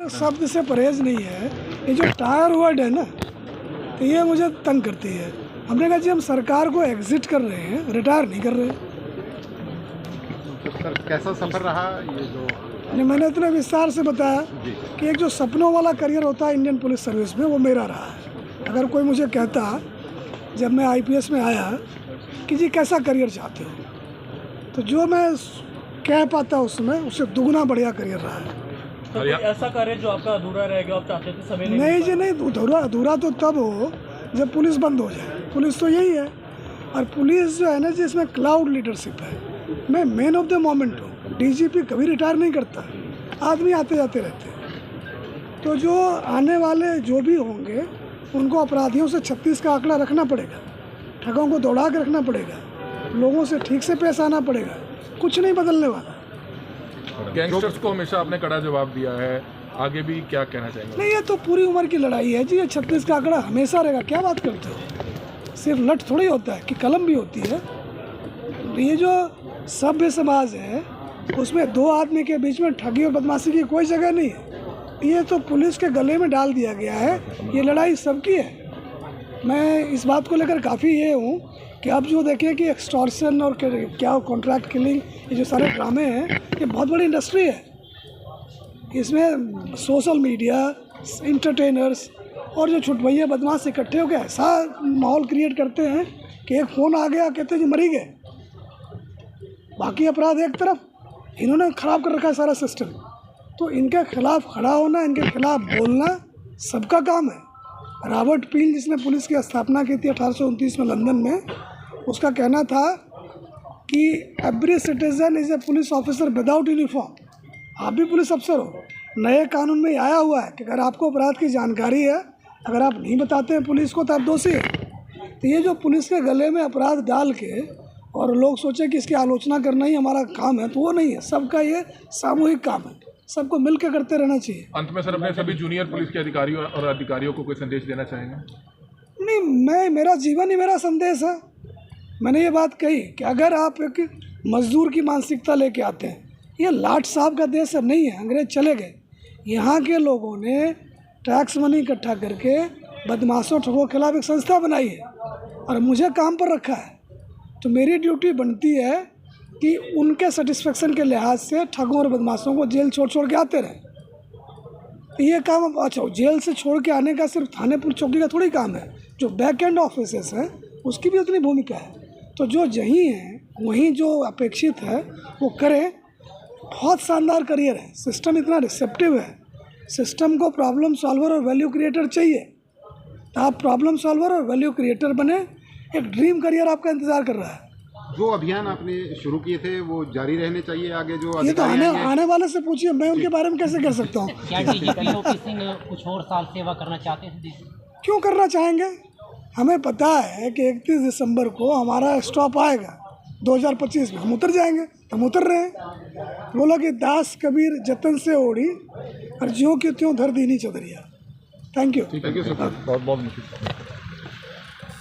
शब्द से परहेज नहीं है, ये जो टायर वर्ड है ना, तो ये मुझे तंग करती है। हमने कहा जी हम सरकार को एग्जिट कर रहे हैं, रिटायर नहीं कर रहे। तो सर कैसा सफर रहा ये जो? नहीं, मैंने इतने विस्तार से बताया कि एक जो सपनों वाला करियर होता है इंडियन पुलिस सर्विस में, वो मेरा रहा है। अगर कोई मुझे कहता जब मैं आईपीएस में आया कि जी कैसा करियर चाहते हो, तो जो मैं कह पाता उसमें उससे दुगना बढ़िया करियर रहा है। तो कोई ऐसा कार्य जो आपका अधूरा रह गया, आप चाहते थे समय नहीं जी नहीं, अधूरा तो तब हो जब पुलिस बंद हो जाए। पुलिस तो यही है, और पुलिस जो है ना जी, इसमें क्लाउड लीडरशिप है। मैं मैन ऑफ द मोमेंट हूँ। डीजीपी कभी रिटायर नहीं करता, आदमी आते जाते रहते हैं। तो जो आने वाले जो भी होंगे उनको अपराधियों से 36 का आंकड़ा रखना पड़ेगा, ठगों को दौड़ा के रखना पड़ेगा, लोगों से ठीक से पेश आना पड़ेगा, कुछ नहीं बदलने वाला। गैंगस्टर्स को हमेशा आपने कड़ा जवाब दिया है, आगे भी क्या कहना चाहेंगे? नहीं, ये तो पूरी उम्र की लड़ाई है जी। ये 36 का आंकड़ा हमेशा रहेगा, क्या बात करते हो? सिर्फ लठ थोड़ी होता है कि कलम भी होती है। ये जो सभ्य समाज है उसमें दो आदमी के बीच में ठगी और बदमाशी की कोई जगह नहीं है। ये तो पुलिस के गले में डाल दिया गया है, ये लड़ाई सबकी है। मैं इस बात को लेकर काफ़ी ये हूँ कि अब जो देखें कि एक्सटॉर्शन और क्या कॉन्ट्रैक्ट किलिंग, ये जो सारे ड्रामे हैं, ये बहुत बड़ी इंडस्ट्री है। इसमें सोशल मीडिया, इंटरटेनर्स और जो छुटभैया बदमाश इकट्ठे होकर ऐसा माहौल क्रिएट करते हैं कि एक फ़ोन आ गया, कहते हैं जी मरी गए, बाकी अपराध एक तरफ। इन्होंने ख़राब कर रखा है सारा सिस्टम। तो इनके खिलाफ खड़ा होना, इनके खिलाफ बोलना सबका काम है। रॉबर्ट पील जिसने पुलिस की स्थापना की थी 1829 में लंदन में, उसका कहना था कि every citizen is a police officer without uniform. आप भी पुलिस अफसर हो। नए कानून में आया हुआ है कि अगर आपको अपराध की जानकारी है, अगर आप नहीं बताते हैं पुलिस को, तो आप दोषी हैं। तो ये जो पुलिस के गले में अपराध डाल के और लोग सोचे कि इसकी आलोचना करना ही हमारा काम है, तो वो नहीं है। सबका ये सामूहिक काम है, सबको मिल के करते रहना चाहिए। अंत में सर अपने सभी जूनियर पुलिस के अधिकारियों और अधिकारियों को कोई संदेश देना चाहेंगे? नहीं, मेरा जीवन ही मेरा संदेश है। मैंने ये बात कही कि अगर आप एक मजदूर की मानसिकता लेके आते हैं, ये लाट साहब का देश नहीं है, अंग्रेज चले गए। यहाँ के लोगों ने टैक्स मनी इकट्ठा करके बदमाशों ठगों के खिलाफ एक संस्था बनाई है और मुझे काम पर रखा है। तो मेरी ड्यूटी बनती है कि उनके सेटिस्फेक्शन के लिहाज से ठगों और बदमाशों को जेल छोड़ के आते रहे। तो ये काम, अच्छा जेल से छोड़ के आने का सिर्फ थाने पुलिस चौकी का थोड़ी काम है, जो बैक एंड ऑफिसेस हैं उसकी भी उतनी भूमिका है। तो जो जहीं है वहीं जो अपेक्षित है वो करें। बहुत शानदार करियर है, सिस्टम इतना रिसेप्टिव है। सिस्टम को प्रॉब्लम सॉल्वर और वैल्यू क्रिएटर चाहिए, तो आप प्रॉब्लम सॉल्वर और वैल्यू क्रिएटर बने। एक ड्रीम करियर आपका इंतज़ार कर रहा है। जो अभियान आपने शुरू किए थे वो जारी रहने चाहिए आगे? जो ये तो आने वाले से पूछिए, मैं उनके बारे में कैसे कह सकता हूँ? क्या डीजीपी लोकी सिंह कुछ और साल सेवा करना चाहते हैं? क्यों करना चाहेंगे? हमें पता है कि 31 दिसंबर को हमारा स्टॉप आएगा 2025 में, हम उतर जाएंगे, हम उतर रहे हैं। बोला कि दास कबीर जतन से ओढ़ी और ज्यों की त्यों धर दीनी चौधरिया। Thank you. Thank you sir, बहुत बहुत